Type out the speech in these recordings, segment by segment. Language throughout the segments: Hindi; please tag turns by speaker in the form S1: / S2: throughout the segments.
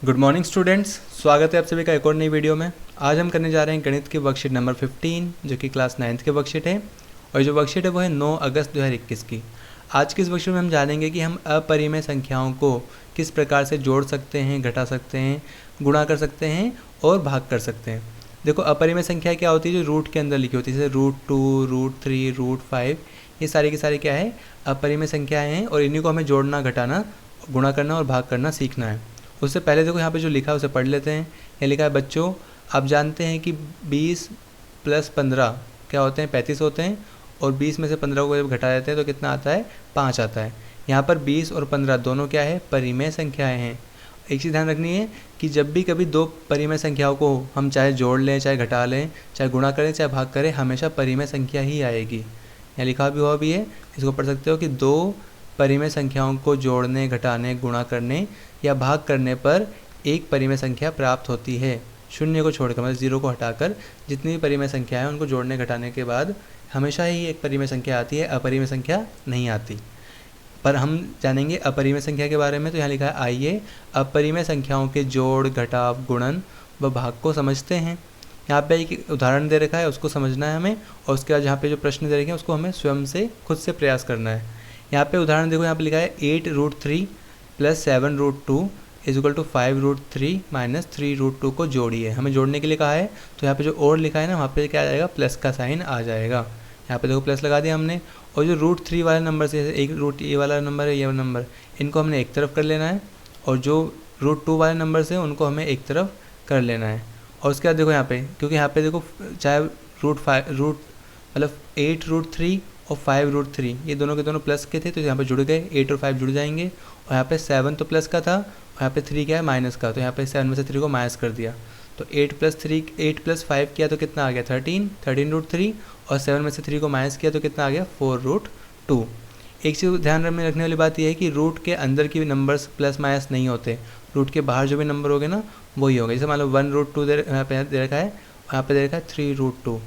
S1: गुड मॉर्निंग स्टूडेंट्स, स्वागत है आप सभी का एक और नई वीडियो में। आज हम करने जा रहे हैं गणित की वर्कशीट नंबर 15 जो कि क्लास 9th की वर्कशीट है और जो वर्कशीट है वो है 9 अगस्त 2021 की। आज की इस वर्कशीट में हम जानेंगे कि हम अपरिमेय संख्याओं को किस प्रकार से जोड़ सकते हैं, घटा सकते हैं, गुणा कर सकते हैं और भाग कर सकते हैं। देखो, अपरिमेय संख्या क्या होती है? जो रूट के अंदर लिखी होती है, जैसे √2, √3, √5, ये सारी की सारी क्या है? अपरिमेय संख्याएँ हैं और इन्हीं को हमें जोड़ना, घटाना, गुणा करना और भाग करना सीखना है। उससे पहले देखो यहाँ पे जो लिखा है उसे पढ़ लेते हैं। ये लिखा है, बच्चों आप जानते हैं कि 20 + 15 क्या होते हैं? 35 होते हैं और 20 में से 15 को जब घटा देते हैं तो कितना आता है? 5 आता है। यहाँ पर 20 और 15 दोनों क्या है? परिमेय संख्याएं हैं। एक चीज़ ध्यान रखनी है कि जब भी कभी दो परिमेय संख्याओं को हम चाहे जोड़ लें, चाहे घटा लें, चाहे गुणा करें, चाहे भाग करें, हमेशा परिमेय संख्या ही आएगी। यहाँ लिखा भी हुआ भी है, इसको पढ़ सकते हो कि दो परिमेय संख्याओं को जोड़ने, घटाने, गुणा करने या भाग करने पर एक परिमेय संख्या प्राप्त होती है। शून्य को छोड़कर, मतलब 0 को हटाकर जितनी भी परिमेय संख्या है उनको जोड़ने घटाने के बाद हमेशा ही एक परिमेय संख्या आती है, अपरिमेय संख्या नहीं आती। पर हम जानेंगे अपरिमेय संख्या के बारे में। तो यहाँ लिखा है, आइए अपरिमेय संख्याओं के जोड़, घटाव, गुणन व भाग को समझते हैं। यहाँ पे एक उदाहरण दे रखा है, उसको समझना है हमें और उसके बाद यहाँ पे जो प्रश्न दे रखे हैं उसको हमें स्वयं से खुद से प्रयास करना है। यहाँ पे उदाहरण देखो, यहाँ पे लिखा है 8√3 + 7√2 = 5√3 - 3√2 को जोड़िए। हमें जोड़ने के लिए कहा है, तो यहाँ पे जो और लिखा है ना, वहाँ पे क्या आ जाएगा? प्लस का साइन आ जाएगा। यहाँ पे देखो प्लस लगा दिया हमने। और जो √3 वाले नंबर से, एक रूट ये वाला नंबर है, ये वाला नंबर, इनको हमने एक तरफ कर लेना है और जो √2 वाले नंबर से उनको हमें एक तरफ कर लेना है। और उसके बाद देखो यहाँ पे, क्योंकि यहाँ पे देखो चाहे मतलब 8√3 और 5√3 ये दोनों के दोनों प्लस के थे, तो यहाँ पे जुड़ गए, 8 और 5 जुड़ जाएंगे। और यहाँ पे 7 तो प्लस का था और यहाँ पे 3 क्या है? माइनस का। तो यहाँ पे 7 में से 3 को माइनस कर दिया, तो 8 + 5 किया तो कितना आ गया? 13√3 और 7 में से 3 को माइनस किया तो कितना आ गया? 4√2। एक चीज़ ध्यान में रखने वाली बात यह है कि रूट के अंदर की नंबर्स प्लस माइनस नहीं होते, रूट के बाहर जो भी नंबर होंगे ना वही होंगे। जैसे मान लो 1√2 यहाँ पे दे रखा है, यहाँ पे दे रखा है 3√2,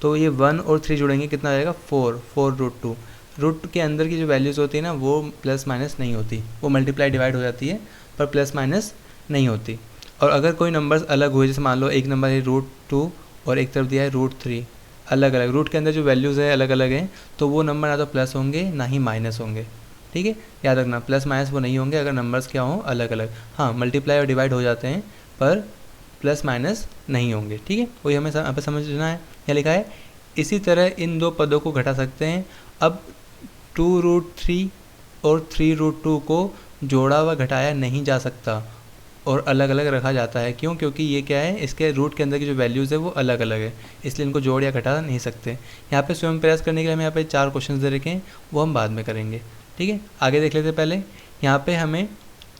S1: तो ये 1 और 3 जुड़ेंगे, कितना आ जाएगा? 4√2। रूट के अंदर की जो वैल्यूज़ होती है ना वो प्लस माइनस नहीं होती, वो मल्टीप्लाई डिवाइड हो जाती है पर प्लस माइनस नहीं होती। और अगर कोई नंबर्स अलग हुए, जैसे मान लो एक नंबर है √2 और एक तरफ दिया है √3, अलग अलग रूट के अंदर जो वैल्यूज़ है अलग अलग हैं, तो वो नंबर ना तो प्लस होंगे ना ही माइनस होंगे। ठीक है, याद रखना, प्लस माइनस वो नहीं होंगे अगर नंबर्स क्या हों? अलग अलग। हाँ, मल्टीप्लाई और डिवाइड हो जाते हैं पर प्लस माइनस नहीं होंगे। ठीक है, वही हमें यहाँ पर समझना है। यहाँ लिखा है, इसी तरह इन दो पदों को घटा सकते हैं। अब 2√3 और 3√2 को जोड़ा व घटाया नहीं जा सकता और अलग अलग रखा जाता है। क्यों? क्योंकि ये क्या है? इसके रूट के अंदर की जो वैल्यूज़ है वो अलग अलग है, इसलिए इनको जोड़ या घटा नहीं सकते। यहाँ पे स्वयं प्रयास करने के लिए हमें यहाँ पे 4 क्वेश्चन दे रखे हैं, वो हम बाद में करेंगे। ठीक है, आगे देख लेते पहले। यहाँ पे हमें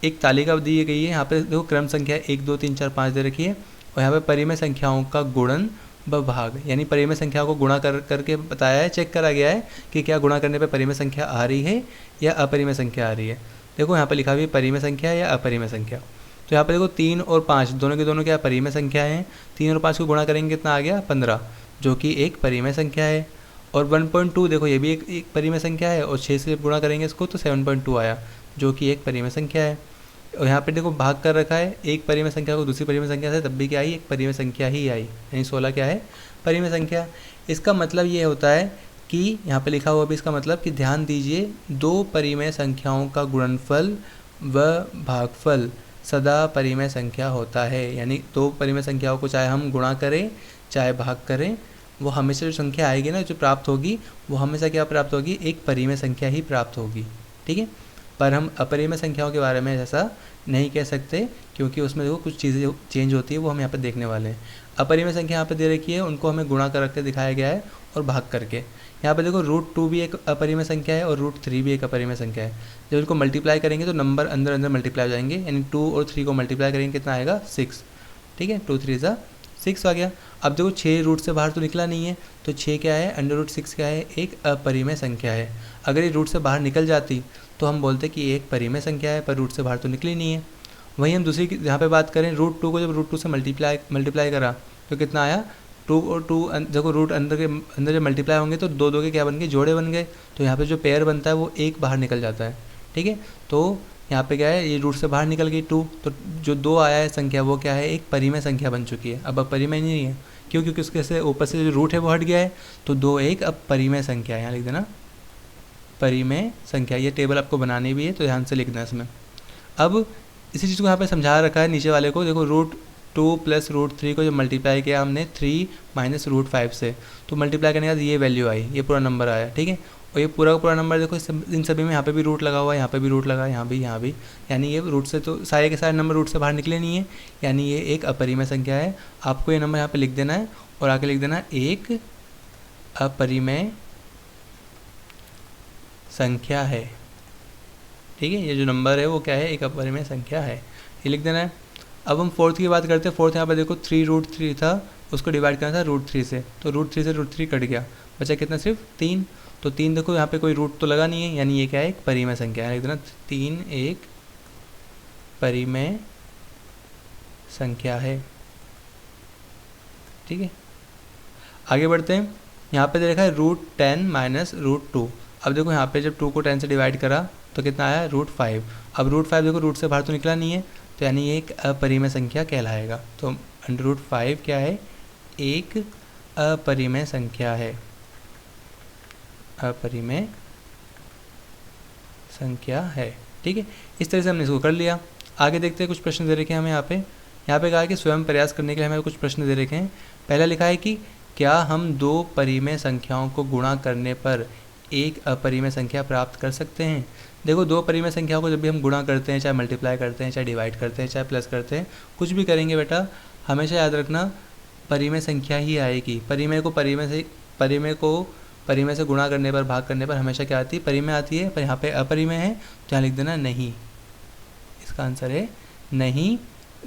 S1: एक तालिका दी गई है, यहाँ पे देखो क्रम संख्या 1 2 3 4 5 दे रखी है और यहाँ पे परिमेय संख्याओं का गुणन व भाग, यानी परिमेय संख्या को गुणा करके बताया है, चेक करा गया है कि क्या गुणा करने पे परिमेय संख्या आ रही है या अपरिमेय संख्या आ रही है। देखो यहाँ पे लिखा हुआ है परिमेय संख्या या अपरिमेय संख्या। तो यहाँ पे देखो 3 और 5 दोनों के दोनों क्या परिमेय संख्या हैं। 3 और 5 को गुणा करेंगे कितना आ गया? 15, जो कि एक परिमेय संख्या है। और 1.2 देखो ये भी एक परिमेय संख्या है और 6 से गुणा करेंगे इसको तो 7.2 आया, जो कि एक परिमेय संख्या है। और यहाँ पे देखो भाग कर रखा है, एक परिमेय संख्या को दूसरी परिमेय संख्या से, तब भी क्या आई? एक परिमेय संख्या ही आई, यानी 16 क्या है? परिमेय संख्या। इसका मतलब ये होता है कि यहाँ पे लिखा हुआ भी इसका मतलब कि ध्यान दीजिए, दो परिमेय संख्याओं का गुणनफल व भागफल सदा परिमेय संख्या होता है। यानी दो परिमेय संख्याओं को चाहे हम गुणा करें चाहे भाग करें, वो हमेशा जो संख्या आएगी ना, जो प्राप्त होगी, वो हमेशा क्या प्राप्त होगी? एक परिमेय संख्या ही प्राप्त होगी। ठीक है, पर हम अपरिमेय संख्याओं के बारे में ऐसा नहीं कह सकते, क्योंकि उसमें देखो कुछ चीज़ें चेंज होती है, वो हम यहाँ पे देखने वाले हैं। अपरिमेय संख्या यहाँ पे दे रखी है, उनको हमें गुणा कर के दिखाया गया है और भाग करके। यहाँ पे देखो √2 भी एक अपरिमेय संख्या है और √3 भी एक अपरिमेय संख्या है। जब इनको मल्टीप्लाई करेंगे तो नंबर अंदर अंदर मल्टीप्लाई हो जाएंगे, यानी 2 और 3 को मल्टीप्लाई करेंगे कितना आएगा? 6। ठीक है, 2 3 6 आ गया। अब देखो 6 रूट से बाहर तो निकला नहीं है, तो 6 क्या है? √6 क्या है? एक अपरिमेय संख्या है। अगर ये रूट से बाहर निकल जाती तो हम बोलते कि ये एक परिमेय संख्या है, पर रूट से बाहर तो निकली नहीं है। वहीं हम दूसरी यहाँ पे बात करें, √2 को जब √2 से मल्टीप्लाई करा तो कितना आया? 2 और 2 देखो रूट अंदर जब मल्टीप्लाई होंगे तो दो के क्या बन गए? जोड़े बन गए। तो यहाँ पे जो पेयर बनता है वो एक बाहर निकल जाता है। ठीक है, तो यहाँ पे क्या है, ये रूट से बाहर निकल गई 2, तो जो 2 आया है संख्या वो क्या है, एक परिमेय संख्या बन चुकी है। अब परिमेय नहीं है, क्यों? क्योंकि उसके से ऊपर से जो रूट है वो हट गया है, तो 2 एक अब परिमेय संख्या है। यहाँ लिख देना परिमेय संख्या। ये टेबल आपको बनानी भी है तो ध्यान से लिखना है इसमें। अब इसी चीज़ को यहाँ पे समझा रखा है नीचे वाले को, देखो √2 प्लस √3 को जो मल्टीप्लाई किया हमने 3 माइनस √5 से, तो मल्टीप्लाई करने के बाद ये वैल्यू आई, ये पूरा नंबर आया, ठीक है। और ये पूरा का पूरा नंबर देखो, इन सभी में यहाँ पे भी रूट लगा हुआ है, यहाँ पे भी रूट लगा है, यहाँ भी, यानी ये रूट से तो सारे के सारे नंबर रूट से बाहर निकले नहीं है, यानी ये एक अपरिमेय संख्या है। आपको ये नंबर यहाँ पे लिख देना है और आके लिख देना एक अपरिमेय संख्या है, ठीक है। ये जो नंबर है वो क्या है, एक अपरिमेय संख्या है, ये लिख देना है। अब हम फोर्थ की बात करते हैं। फोर्थ यहाँ पे देखो 3√3 था, उसको डिवाइड करना था √3 से, तो √3 से √3 कट गया, बचा कितना, सिर्फ 3। तो 3 देखो यहाँ पे कोई रूट तो लगा नहीं है, यानी ये क्या है, एक परिमेय संख्या है। लिख देना 3 एक परिमेय संख्या है, ठीक है। आगे बढ़ते हैं। यहाँ पे देखा है √10 माइनस √2। अब देखो यहाँ पे जब 2 को 10 से डिवाइड करा तो कितना आया, √5। अब √5 देखो रूट से बाहर तो निकला नहीं है, तो यानी ये एक अपरिमेय संख्या कहलाएगा। तो √5 क्या है, एक अपरिमेय संख्या है, अपरिमेय संख्या है, ठीक है। इस तरह से हमने इसको कर लिया। आगे देखते हैं, कुछ प्रश्न दे रखे हैं हमें यहाँ पे कहा है कि स्वयं प्रयास करने के लिए हमें कुछ प्रश्न दे रखे हैं। पहला लिखा है कि क्या हम 2 परिमेय संख्याओं को गुणा करने पर एक अपरिमेय संख्या प्राप्त कर सकते हैं। देखो 2 परिमेय संख्याओं को जब भी हम गुणा करते हैं, चाहे मल्टीप्लाई करते हैं, चाहे डिवाइड करते हैं, चाहे प्लस करते हैं, कुछ भी करेंगे बेटा, हमेशा याद रखना परिमेय संख्या ही आएगी। परिमेय को परिमेय से गुणा करने पर, भाग करने पर हमेशा क्या आती है, परिमेय आती है। पर यहाँ पे अपरिमेय है तो यहाँ लिख देना नहीं, इसका आंसर है नहीं।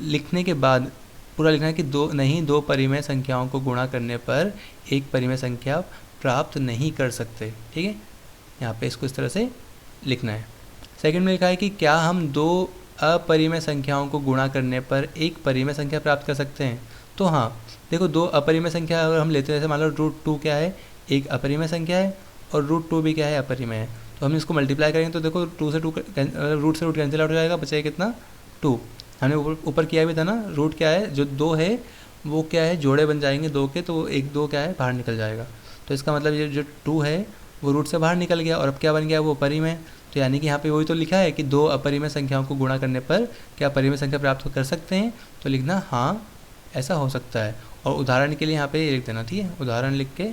S1: लिखने के बाद पूरा लिखना है कि 2 परिमेय संख्याओं को गुणा करने पर एक परिमेय संख्या प्राप्त नहीं कर सकते, ठीक है। यहाँ पे इसको इस तरह से लिखना है। सेकंड में लिखा है कि क्या हम 2 अपरिमेय संख्याओं को गुणा करने पर एक परिमेय संख्या प्राप्त कर सकते हैं। तो हाँ, देखो 2 अपरिमेय संख्या अगर हम लेते हैं, जैसे मान लो √2 क्या है, एक अपरिमेय संख्या है, और √2 भी क्या है, अपरिमेय है। तो हम इसको मल्टीप्लाई करेंगे तो देखो रूट से रूट कैंसिल आउट हो जाएगा, बचेगा कितना, 2। हमने ऊपर किया भी था ना, रूट क्या है, जो 2 है वो क्या है, जोड़े बन जाएंगे 2 के, तो एक 2 क्या है, बाहर निकल जाएगा। तो इसका मतलब ये जो 2 है वो रूट से बाहर निकल गया, और अब क्या बन गया, वो परिमेय। तो यानी कि यहाँ पे वही तो लिखा है कि 2 अपरिमेय संख्याओं को गुणा करने पर क्या परिमेय संख्या प्राप्त कर सकते हैं। तो लिखना हाँ, ऐसा हो सकता है। और उदाहरण के लिए यहाँ पे ये लिख देना, ठीक है। उदाहरण लिख के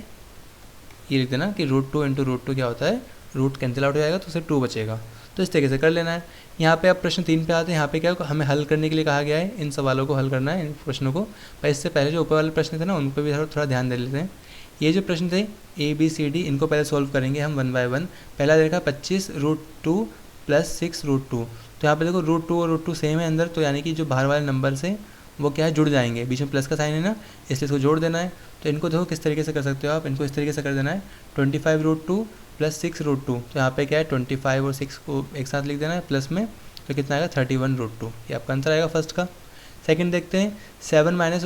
S1: ये लिख देना कि √2 × √2 क्या होता है, रूट कैंसिल आउट हो जाएगा तो सिर्फ 2 बचेगा। तो इस तरीके से कर लेना है। यहाँ पे अब प्रश्न 3 पे आते हैं। यहाँ पे क्या हमें हल करने के लिए कहा गया है, इन सवालों को हल करना है, इन प्रश्नों को। पर इससे पहले जो ऊपर वाले प्रश्न थे ना, उन पर भी थोड़ा ध्यान दे लेते हैं। ये जो प्रश्न थे ABCD, इनको पहले सॉल्व करेंगे हम 1 बाय 1। पहला देखा 25 √2 प्लस 6 √2। तो यहाँ पे देखो √2 और √2 सेम है अंदर, तो यानी कि जो बाहर वाले नंबर से वो क्या है, जुड़ जाएंगे। बीच में प्लस का साइन है ना, इसलिए इसको जोड़ देना है। तो इनको देखो किस तरीके से कर सकते हो आप, इनको इस तरीके से कर देना है 25 √2 प्लस 6 √2। तो यहाँ पे क्या है, 25 और 6 को एक साथ लिख देना है प्लस में, तो कितना आएगा, 31 √2। ये आपका आंसर आएगा फर्स्ट का। सेकंड देखते हैं, 7 माइनस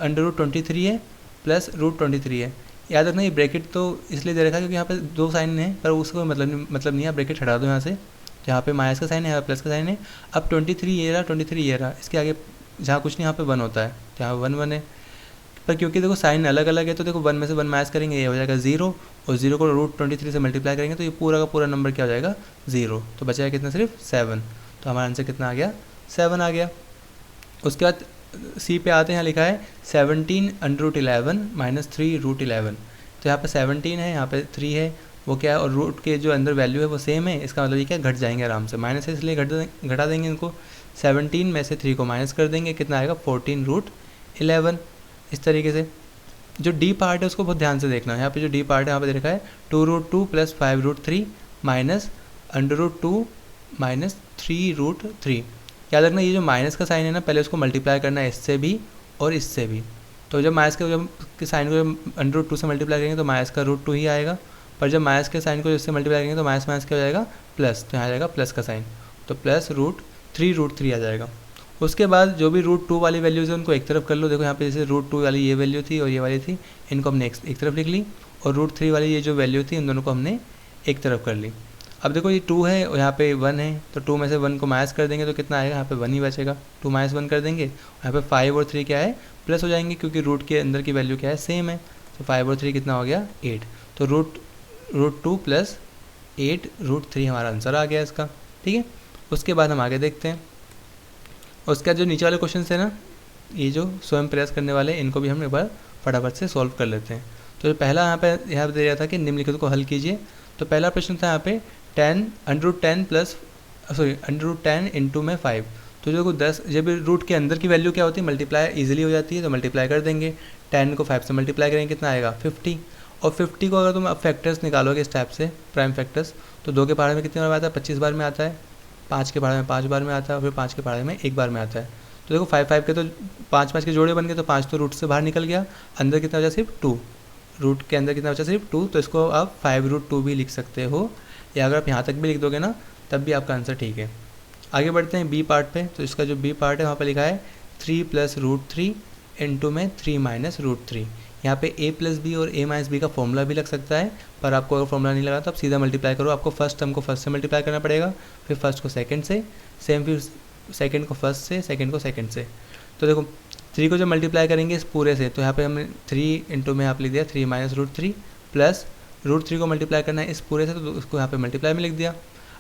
S1: √23 है प्लस √23 है। याद रखना ये ब्रैकेट तो इसलिए दे रखा है क्योंकि यहाँ पे 2 साइन है, पर उसको मतलब नहीं है, ब्रैकेट हटा दो यहाँ से। तो यहाँ पे माइनस का साइन है, प्लस का साइन है। अब 23 ये रहा, 23 ये रहा, इसके आगे जहाँ कुछ नहीं, यहाँ पे 1 होता है, जहाँ 1 1 है। पर क्योंकि देखो साइन अलग अलग है, तो देखो 1 में से 1 माइनस करेंगे, ये हो जाएगा 0, और 0 को √23 से मल्टीप्लाई करेंगे तो ये पूरा का पूरा नंबर क्या हो जाएगा, 0। तो बचा है कितना, सिर्फ 7। तो हमारा आंसर कितना आ गया, 7 आ गया। उसके बाद सी पे आते हैं, यहाँ लिखा है 17 √11 माइनस 3 √11। तो यहाँ पे 17 है, यहाँ पे 3 है, वो क्या है, और रूट के जो अंदर वैल्यू है वो सेम है। इसका मतलब ये क्या, घट जाएंगे आराम से, माइनस है इसलिए घटा देंगे इनको। 17 में से 3 को माइनस कर देंगे, कितना आएगा, 14 √11। इस तरीके से जो डी पार्ट है उसको बहुत ध्यान से देखना है। यहाँ पे जो डी पार्ट है यहाँ पे देखा है 2 प्लस 5 माइनस √2 माइनस 3 याद रखना ये जो माइनस का साइन है ना, पहले उसको मल्टीप्लाई करना है इससे भी और इससे भी। तो जब माइनस के साइन को √2 से मल्टीप्लाई करेंगे तो माइनस का √2 ही आएगा, पर जब माइनस के साइन को इससे मल्टीप्लाई करेंगे तो माइनस क्या हो जाएगा, प्लस। तो यहाँ आ जाएगा प्लस का साइन, तो प्लस √3 आ जाएगा। उसके बाद जो भी √2 वाली वैल्यूज़ है उनको एक तरफ कर लो। देखो यहाँ पे जैसे √2 वाली ये वैल्यू थी और ये वाली थी, इनको हमने एक तरफ लिख ली, और √3 वाली ये जो वैल्यू थी इन दोनों को हमने एक तरफ कर ली। अब देखो ये 2 है और यहाँ पे 1 है, तो 2 में से 1 को माइनस कर देंगे तो कितना आएगा, यहाँ पे 1 ही बचेगा। 2 माइनस 1 कर देंगे, यहाँ पे 5 और 3 क्या है, प्लस हो जाएंगे, क्योंकि रूट के अंदर की वैल्यू क्या है, सेम है। तो 5 और 3 कितना हो गया, 8। तो रूट 2 प्लस 8 रूट 3 हमारा आंसर आ गया इसका। ठीक है, उसके बाद हम आगे देखते हैं। उसका जो नीचे वाले क्वेश्चन है ना, ये जो स्वयं प्रयास करने वाले, इनको भी हम एक बार फटाफट से सॉल्व कर लेते हैं। तो जो पहला यहाँ पे दे रहा था कि निम्नलिखित को हल कीजिए। तो पहला प्रश्न था यहाँ पे 10 अंडर रूट 10 इंटू में 5। तो जो 10, जब रूट के अंदर की वैल्यू क्या होती है, मल्टीप्लाई इजीली हो जाती है, तो मल्टीप्लाई कर देंगे। 10 को 5 से मल्टीप्लाई करेंगे, कितना आएगा, 50। और 50 को अगर तुम अब फैक्टर्स निकालोगे इस टाइप से, प्राइम फैक्टर्स, तो 2 के पहाड़े में कितने बार आता है, 25 बार में आता है। 5 के पहाड़े में 5 बार में आता है, और फिर 5 के पहाड़े में 1 बार में आता है। तो देखो 5 के तो 5 के जोड़े बन गए, तो 5 तो रूट से बाहर निकल गया, अंदर कितना बचा, सिर्फ 2। रूट के अंदर कितना बचा, सिर्फ 2। तो इसको आप 5√2 भी लिख सकते हो, या अगर आप यहाँ तक भी लिख दोगे ना, तब भी आपका आंसर ठीक है। आगे बढ़ते हैं बी पार्ट पे। तो इसका जो बी पार्ट है वहाँ पे लिखा है 3 + √3 इंटू में 3 - √3। यहाँ पे a + b और a - b का फॉर्मूला भी लग सकता है, पर आपको अगर फॉर्मूला नहीं लगा तो आप सीधा मल्टीप्लाई करो। आपको फर्स्ट टर्म को फर्स्ट से मल्टीप्लाई करना पड़ेगा, फिर फर्स्ट को सेकंड से, सेम फिर सेकंड को फर्स्ट से, सेकंड को सेकंड से। तो देखो 3 को जब मल्टीप्लाई करेंगे इस पूरे से, तो यहाँ पे हमने 3 इंटू में आप लिख दिया 3 - √3 प्लस √3 को मल्टीप्लाई करना है इस पूरे से, तो उसको यहाँ पे मल्टीप्लाई में लिख दिया।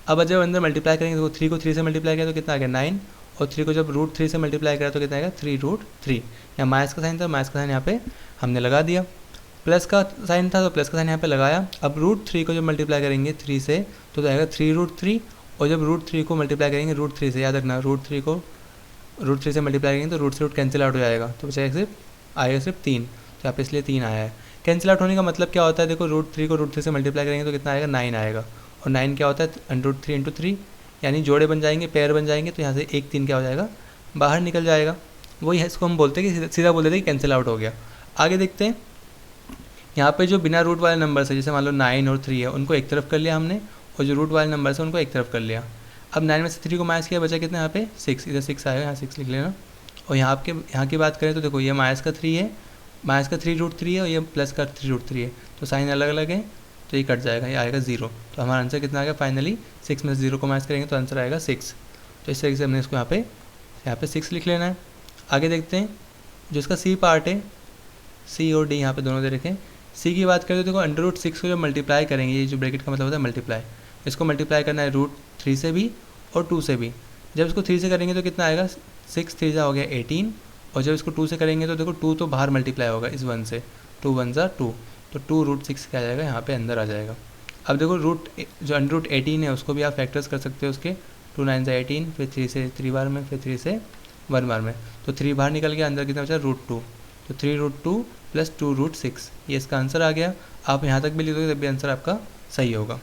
S1: अब जब अंदर मल्टीप्लाई करेंगे तो 3 को 3 से मल्टीप्लाई किया तो कितना आ गया, 9। और 3 को जब √3 से मल्टीप्लाई करा तो कितना आएगा, 3√3। यहाँ माइनस का साइन था, माइनस का साइन यहाँ पे हमने लगा दिया। प्लस का साइन था, तो प्लस का साइन यहाँ पे लगाया। अब √3 को जब मल्टीप्लाई करेंगे 3 से, तो आएगा 3√3। और जब √3 को मल्टीप्लाई करेंगे √3 से, याद रखना √3 को √3 से मल्टीप्लाई करेंगे तो रूट से रूट कैंसिल आउट हो जाएगा, तो बचाएगा सिर्फ 3। तो यहाँ पे इसलिए 3 आया है। कैंसिल आउट होने का मतलब क्या होता है, देखो √3 को √3 से मल्टीप्लाई करेंगे तो कितना आएगा, 9 आएगा। और 9 क्या होता है, √3 इंटू 3, यानी जोड़े बन जाएंगे, पेयर बन जाएंगे। तो यहाँ से 1 3 क्या हो जाएगा, बाहर निकल जाएगा। वही है, इसको हम बोलते हैं कि सीधा बोल देते हैं कि कैंसिल आउट हो गया। आगे देखते हैं, यहाँ पे जो बिना रूट वाले नंबर है, जैसे मान लो 9 और 3 है, उनको एक तरफ कर लिया हमने, और जो रूट वाले नंबर है उनको एक तरफ कर लिया। अब 9 में से 3 को माइनस किया, बचा कितना यहाँ पे 6, इधर 6 आएगा, यहाँ 6 लिख लेना। और यहाँ की बात करें तो देखो ये माइनस का 3 है, माइनस का 3√3 है, और ये प्लस का 3√3 है, तो साइन अलग अलग है, तो ये कट जाएगा, ये आएगा 0। तो हमारा आंसर कितना आएगा, फाइनली 6 में से 0 को माइनस करेंगे तो आंसर आएगा 6। तो इस तरीके से हमने इसको यहाँ पे 6 लिख लेना है। आगे देखते हैं, जो इसका सी पार्ट है, सी और डी यहाँ पे दोनों दे रखें। सी की बात करें तो देखो √6 को जब मल्टीप्लाई करेंगे, ये जो ब्रैकेट का मतलब होता है मल्टीप्लाई, इसको मल्टीप्लाई करना है √3 से भी और 2 से भी। जब इसको 3 से करेंगे तो कितना आएगा, 6 3 हो गया 18। और जब इसको 2 से करेंगे तो देखो 2 तो बाहर मल्टीप्लाई होगा इस 1 से, 2 1 2, तो 2√6 क्या आ जाएगा, यहाँ पे अंदर आ जाएगा। अब देखो जो √18 है उसको भी आप फैक्टर्स कर सकते हो उसके, 2 9 18, फिर 3 से 3 बार में, फिर 3 से 1 बार में, तो 3 बाहर निकल गया, अंदर कितना बचा, √2। तो 3√2 प्लस 2√6, ये इसका आंसर आ गया। आप यहाँ तक भी लिख दोगे तब भी आंसर आपका सही होगा।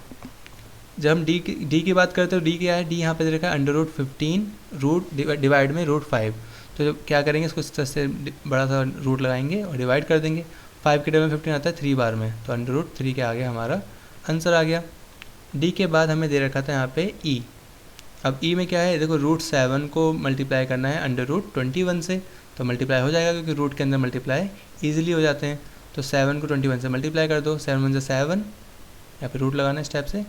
S1: जब हम डी की बात करते हैं तो डी क्या है, डी यहाँ पे दे रखा है √15 रूट डिवाइड में √5। तो जब क्या करेंगे, इसको इस तरह से बड़ा सा रूट लगाएंगे और डिवाइड कर देंगे। 5 के टेबल में 15 आता है 3 बार में, तो √3 के आगे हमारा आंसर आ गया। डी के बाद हमें दे रखा था यहाँ पे ई। अब ई में क्या है, देखो √7 को मल्टीप्लाई करना है √21 से, तो मल्टीप्लाई हो जाएगा क्योंकि रूट के अंदर मल्टीप्लाई ईजिली हो जाते हैं। तो 7 को 21 से मल्टीप्लाई कर दो, 7 1 7, यहाँ पे रूट लगाना है इस टाइप से,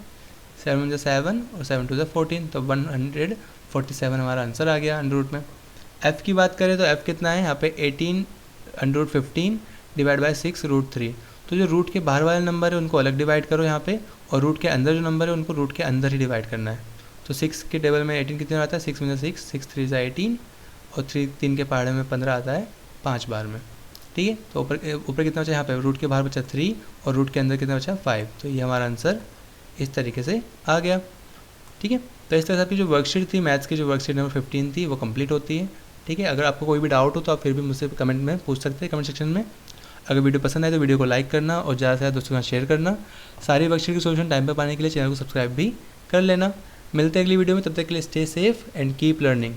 S1: 7 1 7 और 7 2 14, तो 147 हमारा आंसर आ गया √ में। एफ़ की बात करें तो एफ़ कितना है, यहाँ पे 18 √15 डिवाइड बाई 6 √3। तो जो रूट के बाहर वाले नंबर है उनको अलग डिवाइड करो यहाँ पे, और रूट के अंदर जो नंबर है उनको रूट के अंदर ही डिवाइड करना है। तो 6 के टेबल में 18 कितने आता है, 6 में 6, 6 3 18, और 3 के पहाड़े में 15 आता है 5 बार में। ठीक है, तो ऊपर कितना बचा यहाँ पे, रूट के बाहर बचा 3 और रूट के अंदर कितना बचा 5। तो ये हमारा आंसर इस तरीके से आ गया। ठीक है, तो इस तरह से आपकी जो वर्कशीट थी मैथ्स की, जो वर्कशीट नंबर 15 थी, वो कंप्लीट होती है। ठीक है, अगर आपको कोई भी डाउट हो तो आप फिर भी मुझसे कमेंट में पूछ सकते हैं, कमेंट सेक्शन में। अगर वीडियो पसंद आए तो वीडियो को लाइक करना और ज़्यादा से ज़्यादा दोस्तों के साथ शेयर करना। सारी वर्कशीट की सोल्यूशन टाइम पर पाने के लिए चैनल को सब्सक्राइब भी कर लेना। मिलते हैं अगली वीडियो में, तब तक के लिए stay safe and keep learning.